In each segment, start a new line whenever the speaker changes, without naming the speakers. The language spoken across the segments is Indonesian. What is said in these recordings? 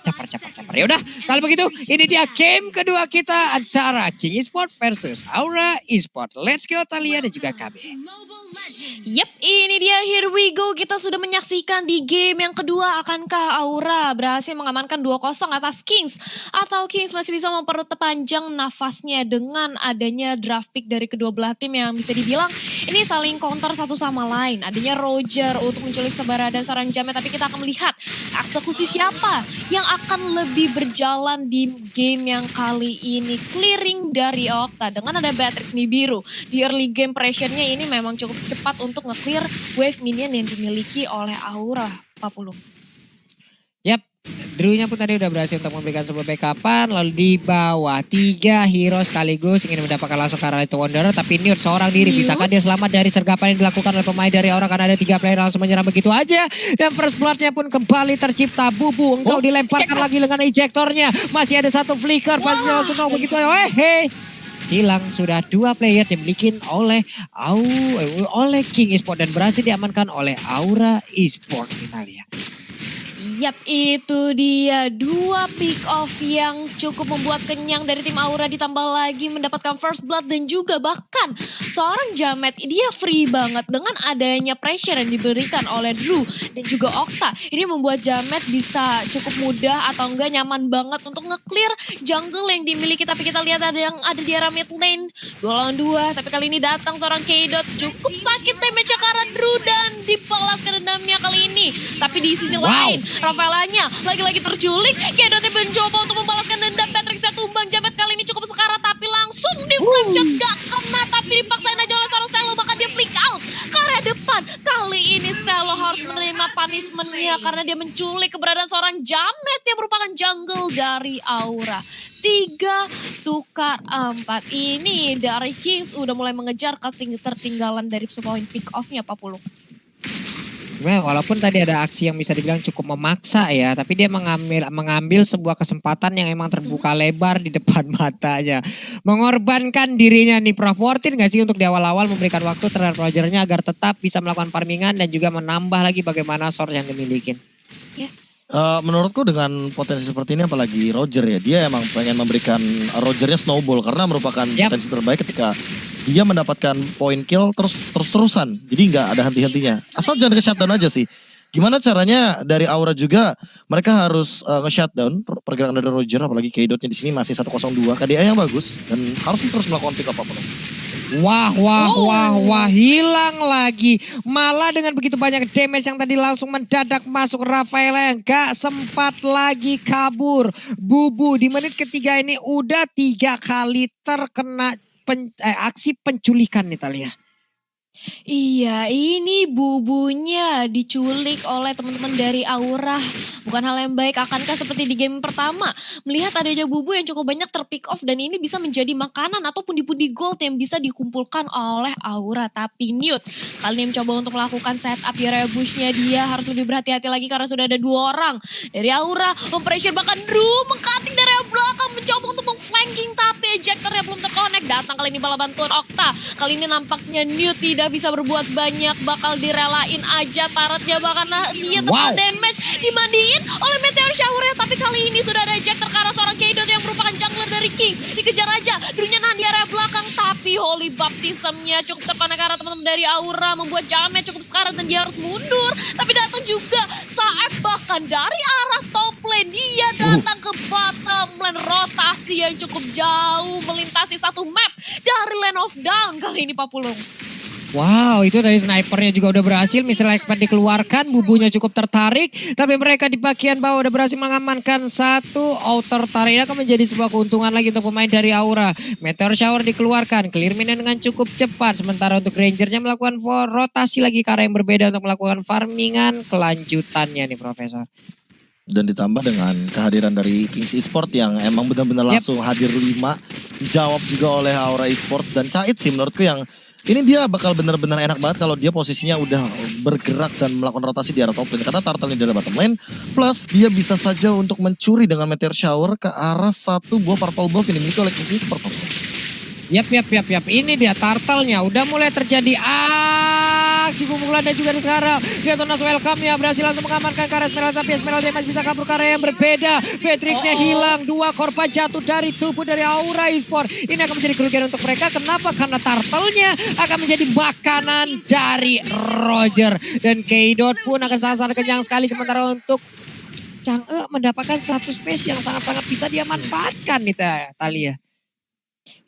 Caper. Yaudah, kalau begitu ini dia game kedua kita antara King Esport versus Aura Esport. Let's go Thalia dan juga KB.
Yep, ini dia, here we go. Kita sudah menyaksikan di game yang kedua. Akankah Aura berhasil mengamankan 2-0 atas Kings? Atau Kings masih bisa memperpanjang nafasnya dengan adanya draft pick dari kedua belah tim yang bisa dibilang ini saling counter satu sama lain. Adanya Roger untuk menculik Sebara dan seorang Jamet. Tapi kita akan melihat eksekusi siapa yang akan lebih berjalan di game yang kali ini. Clearing dari Okta dengan ada Beatrix Nibiru. Di early game pressure-nya ini memang cukup cepat untuk nge-clear wave minion yang dimiliki oleh Aura 40.
Yap, Drew-nya pun tadi udah berhasil untuk memberikan sebuah backupan. Lalu di bawah 3 hero sekaligus ingin mendapatkan langsung karena itu Wanderer. Tapi Newt seorang diri, bisakah dia selamat dari sergapan yang dilakukan oleh pemain dari Aura? Karena ada 3 player langsung menyerang begitu aja. Dan first blood-nya pun kembali tercipta. Bubu, engkau dilemparkan lagi dengan ejectornya. Masih ada satu flicker, pasti langsung tahu begitu aja. Hilang sudah 2 player dimiliki oleh King Esport dan berhasil diamankan oleh Aura Esport. Kita lihat.
Yap, itu dia 2 pick off yang cukup membuat kenyang dari tim Aura, ditambah lagi mendapatkan first blood dan juga bahkan seorang Jamet dia free banget dengan adanya pressure yang diberikan oleh Drew dan juga Okta. Ini membuat Jamet bisa cukup mudah atau enggak nyaman banget untuk nge-clear jungle yang dimiliki. Tapi kita lihat ada yang ada di arah mid lane 2 lawan 2, tapi kali ini datang seorang K-Dot, cukup sakit damage karena Drew dan dibalaskan dendamnya kali ini. Tapi di sisi lain Rafaelanya lagi-lagi terculik. K-Dotnya mencoba untuk membalaskan dendam. Patricknya tumbang. Jamet kali ini cukup sekarat tapi langsung di frame shot gak kena. Tapi dipaksain aja oleh seorang Selo, bahkan dia flick out ke area depan. Kali ini Selo harus menerima punishment-nya karena dia menculik keberadaan seorang Jamet yang merupakan jungle dari Aura. 3 tukar 4. Ini dari Kings udah mulai mengejar ketertinggalan dari point pick off-nya 40.
Walaupun tadi ada aksi yang bisa dibilang cukup memaksa ya, tapi dia mengambil sebuah kesempatan yang emang terbuka lebar di depan matanya. Mengorbankan dirinya nih, Prof. Worth it gak sih untuk di awal-awal memberikan waktu terhadap Rogernya agar tetap bisa melakukan farmingan dan juga menambah lagi bagaimana source yang dimiliki?
Yes.
Menurutku dengan potensi seperti ini apalagi Roger ya, dia emang pengen memberikan Rogernya snowball karena merupakan potensi terbaik ketika dia mendapatkan point kill terus-terusan. Jadi nggak ada henti-hentinya. Asal jangan ke-shutdown aja sih. Gimana caranya dari Aura juga mereka harus nge-shutdown pergerakan dari Roger, apalagi K-Dotnya di sini masih 102, KDA yang bagus dan harus terus melakukan pick up apapun.
Wah, hilang lagi. Malah dengan begitu banyak damage yang tadi langsung mendadak masuk, Rafael yang gak sempat lagi kabur. Bubu di menit ketiga ini udah 3 kali terkena aksi penculikan nih Thalia.
Iya, ini Bubunya diculik oleh teman-teman dari Aura. Bukan hal yang baik. Akankah seperti di game pertama melihat adanya Bubu yang cukup banyak terpick off dan ini bisa menjadi makanan atau pundi-pundi gold yang bisa dikumpulkan oleh Aura. Tapi Newt kali ini mencoba untuk melakukan setup di area bushnya. Dia harus lebih berhati-hati lagi karena sudah ada 2 orang dari Aura mempressure, bahkan Drew mengcutting dari area belakang mencoba untuk meng-flanking tapi ejectornya belum terkonek. Datang kali ini bala bantuan Okta. Kali ini nampaknya Newt tidak bisa berbuat banyak, bakal direlain aja taretnya, bahkan dia terkena damage dimandiin oleh Meteor Shower-nya. Tapi kali ini sudah ada ejector ke arah seorang K-Dot yang merupakan jungler dari Kings. Dikejar aja, Drew-nya nahan di area belakang tapi Holy Baptism-nya cukup terkena ke arah teman-teman dari Aura, membuat Jamet cukup sekarat dan dia harus mundur. Tapi datang juga Saef bahkan dari arah top lane, dia datang ke bottom lane, rotasi yang cukup jauh melintasi satu map dari Land of Dawn kali ini Pak Pulung.
Wow, itu dari snipernya juga udah berhasil. Misalnya expand dikeluarkan, Bubunya cukup tertarik. Tapi mereka di bagian bawah udah berhasil mengamankan satu outer turret. Ini akan menjadi sebuah keuntungan lagi untuk pemain dari Aura. Meteor Shower dikeluarkan, clear minion dengan cukup cepat. Sementara untuk Rangernya melakukan rotasi lagi ke arah yang berbeda untuk melakukan farmingan kelanjutannya nih Profesor.
Dan ditambah dengan kehadiran dari Kings Esport yang emang benar-benar langsung hadir 5. Dijawab juga oleh Aura Esports dan Cait sih menurutku yang ini dia bakal benar-benar enak banget kalau dia posisinya udah bergerak dan melakukan rotasi di arah top lane. Karena Turtle ini dari bottom lane. Plus dia bisa saja untuk mencuri dengan Meteor Shower ke arah satu buah purple buff yang dimiliki oleh Kings Esport.
Yap. Ini dia Turtle-nya. Udah mulai terjadi aksi pukulan dan juga sekarang Detonas welcome-nya berhasil langsung mengamankan ke arah Esmeralda, tapi Esmeralda masih bisa kabur ke arah yang berbeda. Patricknya hilang, 2 korban jatuh dari tubuh dari Aura Esport. Ini akan menjadi kerugian untuk mereka. Kenapa? Karena turtle-nya akan menjadi makanan dari Roger. Dan K-Dot pun akan sangat-sangat kenyang sekali. Sementara untuk Chang'e mendapatkan satu space yang sangat-sangat bisa dia manfaatkan nih Thalia.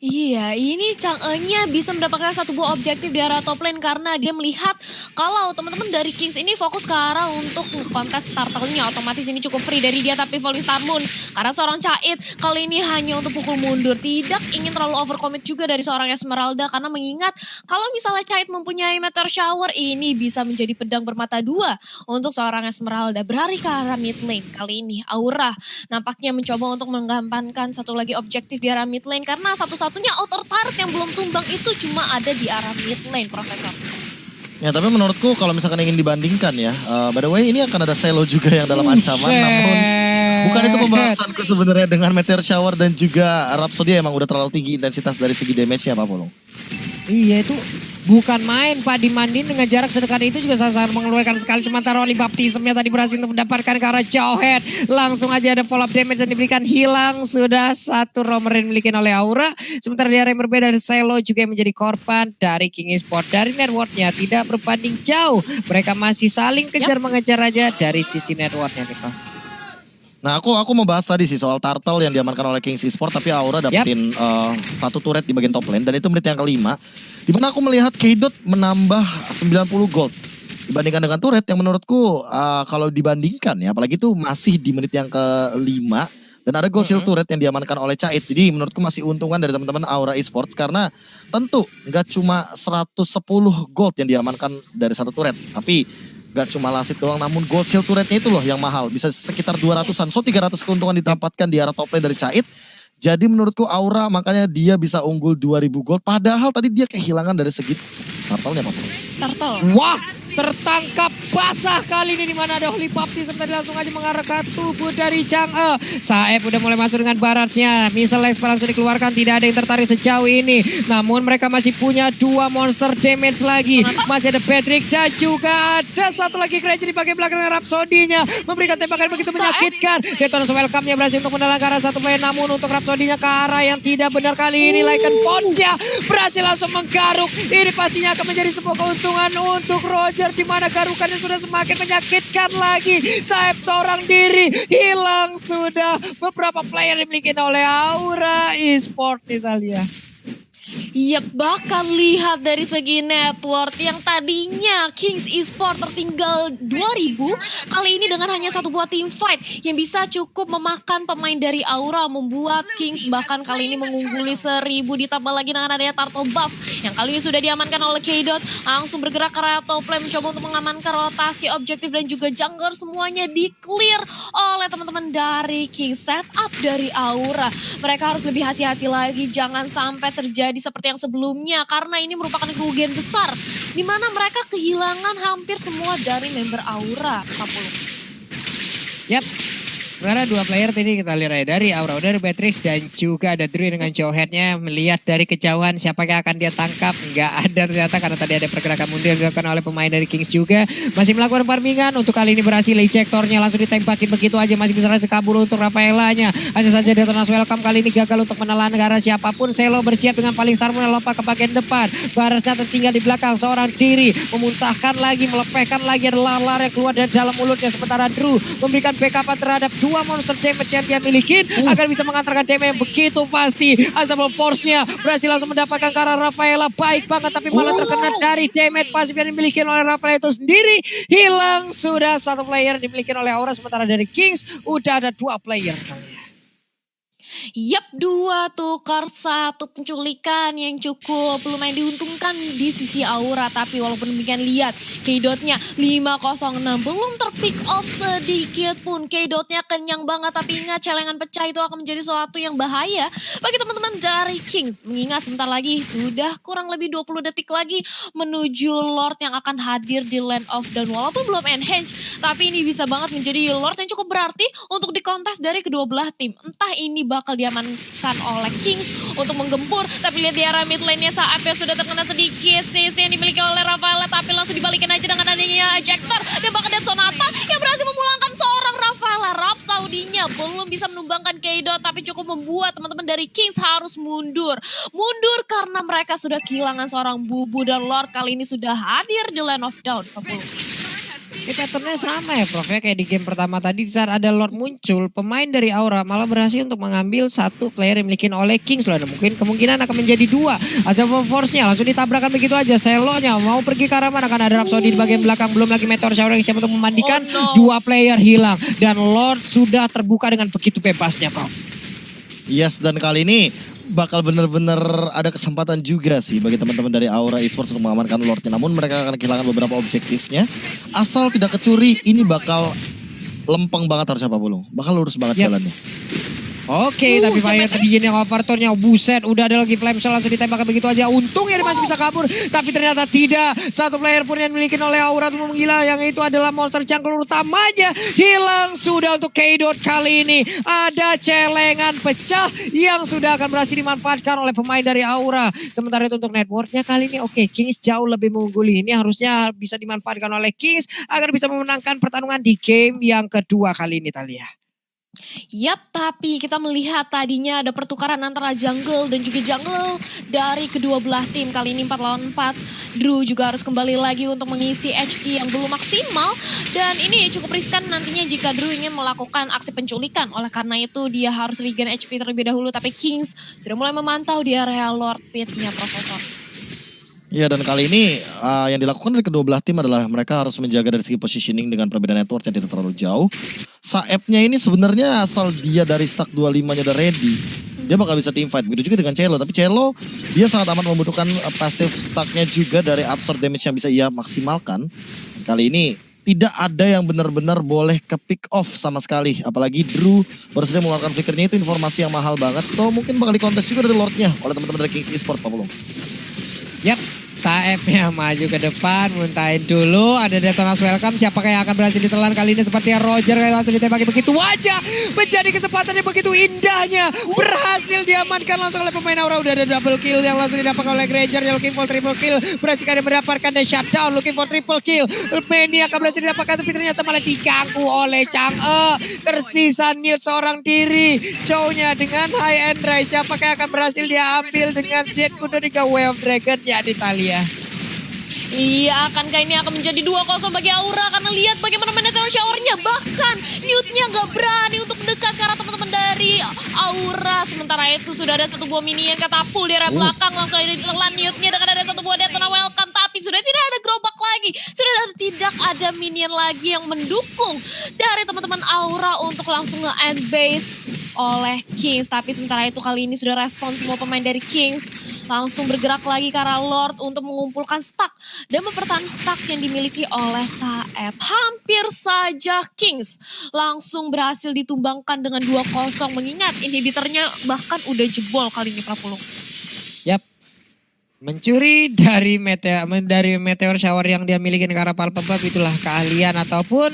Iya, ini Chang'e-nya bisa mendapatkan satu buah objektif di arah top lane karena dia melihat kalau teman-teman dari Kings ini fokus ke arah untuk kontes turtle-nya. Otomatis ini cukup free dari dia, tapi Falling Star Moon karena seorang Cait kali ini hanya untuk pukul mundur. Tidak ingin terlalu overcommit juga dari seorang Esmeralda karena mengingat kalau misalnya Cait mempunyai Meteor Shower ini bisa menjadi pedang bermata dua untuk seorang Esmeralda. Berlari ke arah mid lane kali ini. Aura nampaknya mencoba untuk menggampangkan satu lagi objektif di arah mid lane karena satu-satunya outer turret yang belum tumbang itu cuma ada di arah mid lane, Profesor.
Ya, tapi menurutku kalau misalkan ingin dibandingkan ya, by the way ini akan ada Selo juga yang dalam ancaman, namun bukan itu pembahasanku sebenarnya dengan Meteor Shower dan juga Rhapsody emang udah terlalu tinggi intensitas dari segi damage-nya Pak Polong.
Iya itu bukan main Pak, dimandin dengan jarak sedekat itu juga sangat mengeluarkan sekali. Sementara Oli Baptism-nya tadi berhasil untuk mendapatkan ke arah Jawhead. Langsung aja ada follow up damage yang diberikan, hilang sudah satu roamer yang dimiliki oleh Aura. Sementara di area yang berbeda dari Selo juga yang menjadi korban dari King Esport. Dari networknya tidak berbanding jauh, mereka masih saling kejar-mengejar aja dari sisi networknya nih Pak.
Nah aku mau bahas tadi sih soal turtle yang diamankan oleh Kings Esport, tapi Aura dapetin satu turret di bagian top lane dan itu menit yang kelima. Dimana aku melihat K-Dot menambah 90 gold dibandingkan dengan turret yang menurutku kalau dibandingkan ya, apalagi itu masih di menit yang kelima dan ada gold shield turret yang diamankan oleh Cait. Jadi menurutku masih untungan dari teman-teman Aura Esports karena tentu nggak cuma 110 gold yang diamankan dari satu turret, tapi gak cuma lasit doang, namun gold shield turretnya itu loh yang mahal. Bisa sekitar 200-an. So 300 keuntungan didapatkan di arah top lane dari Cait. Jadi menurutku Aura makanya dia bisa unggul 2000 gold. Padahal tadi dia kehilangan dari segi turtle-nya Pak.
Turtle.
Wah, tertangkap basah kali ini, di mana ada Holy Baptism tadi langsung aja mengarah ke tubuh dari Chang'e. Saeb udah mulai masuk dengan baratnya. Missile Lesper langsung dikeluarkan, tidak ada yang tertarik sejauh ini. Namun mereka masih punya 2 monster damage lagi. Masih ada Patrick dan juga ada satu lagi Crazy di bagian belakang Rhapsody-nya. Memberikan tembakan begitu menyakitkan. Detonas welcome-nya berhasil untuk mendalang ke arah satu player. Namun untuk Rhapsody-nya ke arah yang tidak benar kali ini. Lycan Force-nya berhasil langsung menggaruk. Ini pastinya akan menjadi sebuah keuntungan untuk Roger, di mana garukannya sudah semakin menyakitkan lagi. Saeb seorang diri hilang sudah. Beberapa player dimiliki oleh Aura Esport Italia.
Iya, bahkan lihat dari segi network yang tadinya Kings Esport tertinggal 2000, kali ini dengan hanya satu buah team fight yang bisa cukup memakan pemain dari Aura, membuat Kings bahkan kali ini mengungguli 1000, ditambah lagi dengan adanya Turtle Buff yang kali ini sudah diamankan oleh K-Dot, langsung bergerak ke arah top lane mencoba untuk mengamankan rotasi objektif dan juga jungler, semuanya di clear oleh teman-teman dari Kings. Setup dari Aura, mereka harus lebih hati-hati lagi, jangan sampai terjadi seperti yang sebelumnya karena ini merupakan kerugian besar di mana mereka kehilangan hampir semua dari member Aura.
Yap. Karena 2 player tadi kita lihat ya, dari Aura, dari Beatrix dan juga ada Drew dengan Jawhead-nya. Melihat dari kejauhan siapa yang akan dia tangkap. Nggak ada ternyata karena tadi ada pergerakan mundur yang dilakukan oleh pemain dari Kings juga. Masih melakukan farmingan, untuk kali ini berhasil ejectornya langsung ditembakin begitu aja. Masih bisa kabur untuk Rafaelanya. Hanya saja Detonas welcome kali ini gagal untuk menelan negara siapapun. Selo bersiap dengan paling star lompat ke bagian depan. Barasnya tertinggal di belakang seorang diri. Memuntahkan lagi, melepehkan lagi, ada lar yang keluar dari dalam mulutnya. Sementara Drew memberikan backup terhadap 2 monster damage yang dia miliki agar bisa mengantarkan damage yang begitu pasti. Unstoppable Force-nya berhasil langsung mendapatkan ke arah Rafaela, baik banget tapi malah terkena dari damage pasif yang dimiliki oleh Rafaela itu sendiri. Hilang sudah satu player dimiliki oleh Aura, sementara dari Kings udah ada 2 player.
Yap, 2 tukar 1 penculikan yang cukup lumayan diuntungkan di sisi Aura. Tapi walaupun demikian lihat K-Dotnya 506 belum terpick off sedikit pun. K-Dotnya kenyang banget, tapi ingat celengan pecah itu akan menjadi sesuatu yang bahaya bagi teman-teman dari Kings. Mengingat sebentar lagi sudah kurang lebih 20 detik lagi menuju Lord yang akan hadir di Land of Dawn. Walaupun belum enhance, tapi ini bisa banget menjadi Lord yang cukup berarti untuk dikontes dari kedua belah tim. Entah ini bakal bakal diamankan oleh Kings untuk menggempur. Tapi lihat di area mid lane-nya saat yang sudah terkena sedikit sisi yang dimiliki oleh Rafaela, tapi langsung dibalikin aja dengan adanya Ejector dan bahkan dan Sonata yang berhasil memulangkan seorang Rafaela. Rap Saudinya belum bisa menumbangkan Kaido, tapi cukup membuat teman-teman dari Kings harus mundur. Mundur karena mereka sudah kehilangan seorang Bubu dan Lord kali ini sudah hadir di Land of Dawn.
Ini patternnya sama ya Prof ya, kayak di game pertama tadi saat ada Lord muncul, pemain dari Aura malah berhasil untuk mengambil satu player yang dimiliki oleh Kings loh. Mungkin kemungkinan akan menjadi dua. Ada force-nya langsung ditabrakan begitu aja. Selonya mau pergi ke arah mana, akan ada Rhapsody di bagian belakang, belum lagi Meteor Shower yang siap untuk memandikan. Dua player hilang dan Lord sudah terbuka dengan begitu bebasnya Prof.
Yes, dan kali ini bakal bener-bener ada kesempatan juga sih bagi teman-teman dari Aura Esports untuk mengamankan Lordnya. Namun mereka akan kehilangan beberapa objektifnya. Asal tidak kecuri, ini bakal lempeng banget harusnya Pak Pulung. Bakal lurus banget jalannya.
Oke, tapi Fire tadi yang overturn-nya, buset, udah ada lagi flame shell langsung ditembakkan begitu aja. Untungnya dia masih bisa kabur, tapi ternyata tidak. Satu player pun yang dimiliki oleh Aura untuk menggila, yang itu adalah monster jungle utamanya. Hilang sudah untuk Kaido kali ini. Ada celengan pecah yang sudah akan berhasil dimanfaatkan oleh pemain dari Aura. Sementara itu untuk networknya kali ini, oke, Kings jauh lebih mengungguli. Ini harusnya bisa dimanfaatkan oleh Kings agar bisa memenangkan pertarungan di game yang kedua kali ini, Thalia.
Yap, tapi kita melihat tadinya ada pertukaran antara jungle dan juga jungle dari kedua belah tim. Kali ini 4 lawan 4. Drew juga harus kembali lagi untuk mengisi HP yang belum maksimal. Dan ini cukup riskan nantinya jika Drew ingin melakukan aksi penculikan. Oleh karena itu dia harus regen HP terlebih dahulu. Tapi Kings sudah mulai memantau di area Lord Pit-nya Profesor.
Iya, dan kali ini yang dilakukan dari kedua belah tim adalah mereka harus menjaga dari segi positioning dengan perbedaan network yang tidak terlalu jauh. Saepnya ini sebenarnya asal dia dari stack 25-nya udah ready, dia bakal bisa team fight. Begitu juga dengan Cello, tapi Cello dia sangat amat membutuhkan passive stacknya juga dari absorb damage yang bisa ia maksimalkan. Kali ini tidak ada yang benar-benar boleh ke pick off sama sekali. Apalagi Drew baru saja mengeluarkan flickernya, itu informasi yang mahal banget. So mungkin bakal dikontes juga dari Lordnya oleh teman-teman dari Kings Esports, Pak Pulung.
Yap, Saepnya maju ke depan, muntahin dulu. Ada Detonas welcome, siapakah yang akan berhasil ditelan kali ini? Sepertinya Roger langsung ditembaki begitu aja. Menjadi kesempatan yang begitu indahnya. Berhasil diamankan langsung oleh pemain Aura. Udah ada double kill yang langsung didapatkan oleh Granger. Yang looking for triple kill. Berhasil kali mendapatkan the shutdown, looking for triple kill. Penny akan berhasil didapatkan, tapi ternyata malah diganggu oleh Chang'e. Tersisa Newt seorang diri. Chow-nya dengan high end rise. Siapakah yang akan berhasil dia ambil dengan Jet Kudo dengan Way of Dragon ya di Thalia.
Iya, akankah ini akan menjadi 2-0 bagi Aura karena lihat bagaimana meteor shower-nya. Bahkan Newt-nya gak berani untuk mendekat ke arah teman-teman dari Aura. Sementara itu sudah ada satu buah minion katapul di area belakang. Langsung aja ditelan Newt-nya dengan ada satu buah Detona welcome. Tapi sudah tidak ada gerobak lagi. Sudah tidak ada minion lagi yang mendukung dari teman-teman Aura untuk langsung nge-end base oleh Kings. Tapi sementara itu kali ini sudah respon semua pemain dari Kings. Langsung bergerak lagi ke arah Lord untuk mengumpulkan stack dan mempertahankan stack yang dimiliki oleh Saep. Hampir saja Kings langsung berhasil ditumbangkan dengan 2-0 mengingat inhibitornya bahkan udah jebol kali ini Prapulung.
Yap. Mencuri dari meteor shower yang dia miliki ke arah Palpabab, itulah keahlian ataupun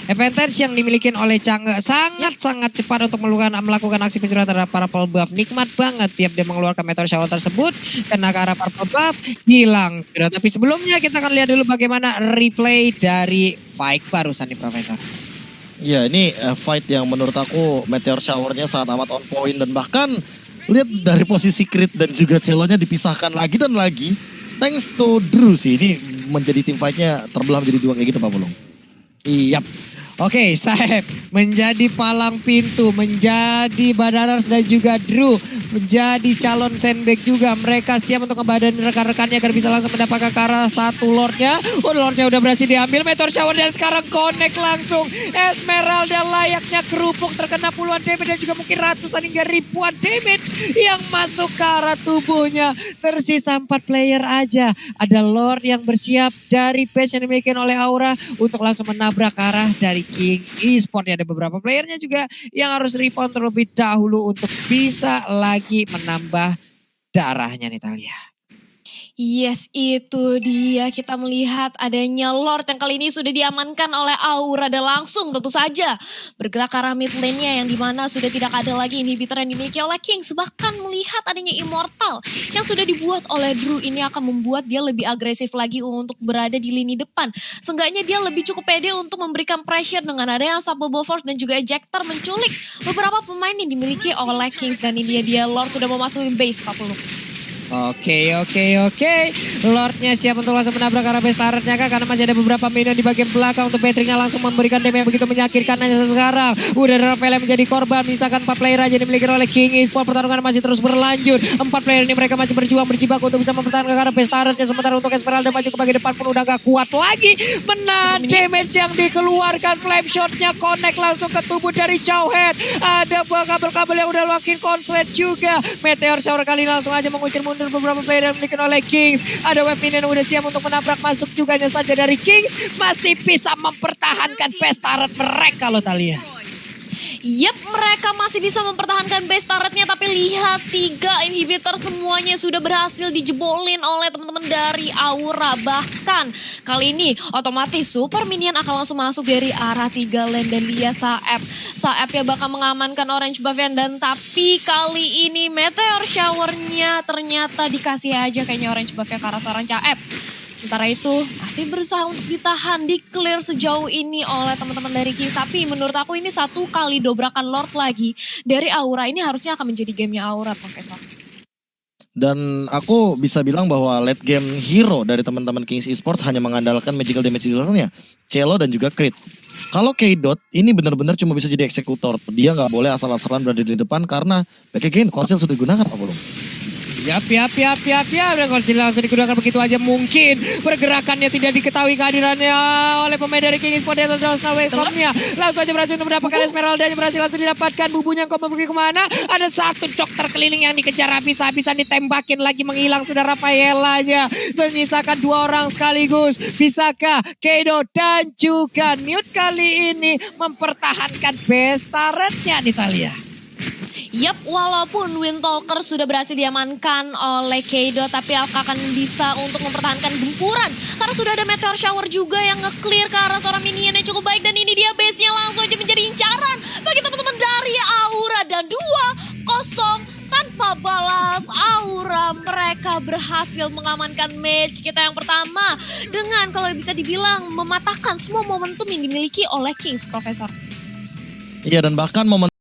advantage yang dimiliki oleh Chang'e. Sangat-sangat cepat untuk melakukan aksi pencurian terhadap para Palpabab. Nikmat banget tiap dia mengeluarkan meteor shower tersebut. Kena ke arah Palpabab, hilang. Tapi sebelumnya kita akan lihat dulu bagaimana replay dari fight barusan nih Profesor.
Ya, ini fight yang menurut aku meteor shower-nya sangat amat on point. Dan bahkan lihat dari posisi Crit dan juga Cello-nya dipisahkan lagi dan lagi. Thanks to Drew sih, ini menjadi tim fight-nya terbelah menjadi dua kayak gitu Pak Pulung.
Iya. Oke, Saep menjadi palang pintu, menjadi Badarars dan juga Drew menjadi calon sandbag juga. Mereka siap untuk ngebadain rekan-rekannya agar bisa langsung mendapatkan ke arah satu Lordnya. Lordnya udah berhasil diambil, meteor shower dan sekarang connect langsung. Esmeralda layaknya kerupuk terkena puluhan damage dan juga mungkin ratusan hingga ribuan damage yang masuk ke arah tubuhnya. Tersisa 4 player aja. Ada Lord yang bersiap dari base yang dimiliki oleh Aura untuk langsung menabrak ke arah dari King Esports. Ada beberapa playernya juga yang harus rebound terlebih dahulu untuk bisa lagi menambah darahnya nih Thalia.
Yes, itu dia. Kita melihat adanya Lord yang kali ini sudah diamankan oleh Aura dan langsung tentu saja bergerak ke arah mid lane-nya yang dimana sudah tidak ada lagi inhibitor yang dimiliki oleh Kings. Bahkan melihat adanya Immortal yang sudah dibuat oleh Drew ini akan membuat dia lebih agresif lagi untuk berada di lini depan. Seenggaknya dia lebih cukup pede untuk memberikan pressure dengan adanya Unstoppable Force dan juga Ejector menculik beberapa pemain yang dimiliki oleh Kings. Dan ini dia Lord sudah memasuki base 40.
Oke. Lordnya siap untuk langsung menabrak arah base turretnya kah? Karena masih ada beberapa minion di bagian belakang untuk Patricknya langsung memberikan damage yang begitu menyakitkan aja sekarang. Udah Rafael yang menjadi korban, misalkan 4 player aja dimiliki oleh King Esports. Pertarungan masih terus berlanjut. 4 player ini mereka masih berjuang berjibaku untuk bisa mempertahankan arah base turretnya. Sementara untuk Esmeralda maju ke bagian depan pun udah gak kuat lagi. Menahan damage yang dikeluarkan. Flame shotnya connect langsung ke tubuh dari Jauhead. Ada buah kabel-kabel yang udah makin konslet juga. Meteor Shower kali ini langsung aja mengusir mundur beberapa player yang dimiliki oleh Kings. Ada web minion yang udah siap untuk menabrak, masuk juga saja dari Kings. Masih bisa mempertahankan base turret mereka loh Thalia.
Yap, mereka masih bisa mempertahankan base turretnya, tapi lihat 3 inhibitor semuanya sudah berhasil dijebolin oleh teman-teman dari Aura. Bahkan kali ini otomatis super minion akan langsung masuk dari arah 3 lane dan lihat Saep ya bakal mengamankan orange buff dan tapi kali ini meteor showernya ternyata dikasih aja kayaknya orange buffnya ke arah seorang Caep. Sementara itu masih berusaha untuk ditahan, di clear sejauh ini oleh teman-teman dari Kings. Tapi menurut aku ini 1 kali dobrakan Lord lagi dari Aura. Ini harusnya akan menjadi gamenya Aura, Profesor.
Dan aku bisa bilang bahwa late game hero dari teman-teman Kings Esports hanya mengandalkan magical damage dealernya, Celo dan juga Crit. Kalau K-Dot ini benar-benar cuma bisa jadi eksekutor. Dia nggak boleh asal-asalan berada di depan karena back again konsel sudah digunakan apa belum?
Yap. Dan konsil langsung digunakan begitu aja mungkin. Pergerakannya tidak diketahui kehadirannya oleh pemain dari King Esports. Dia terus waveformnya. Langsung aja berhasil untuk mendapatkan Esmeralda. Berhasil langsung didapatkan. Bubunya kok pergi kemana? Ada 1 dokter keliling yang dikejar habis-habisan, ditembakin lagi, menghilang sudah Rafaela aja. Menyisakan 2 orang sekaligus. Bisakah Kedo dan juga Newt kali ini mempertahankan base turretnya di Thalia?
Yap, walaupun Windtalker sudah berhasil diamankan oleh Keido, tapi akan bisa untuk mempertahankan gempuran. Karena sudah ada Meteor Shower juga yang nge-clear ke arah seorang minion yang cukup baik. Dan ini dia base-nya langsung aja menjadi incaran bagi teman-teman dari Aura. Dan 2-0 tanpa balas Aura, mereka berhasil mengamankan match kita yang pertama. Dengan kalau bisa dibilang mematahkan semua momentum yang dimiliki oleh Kings, Profesor.
Iya, dan bahkan momen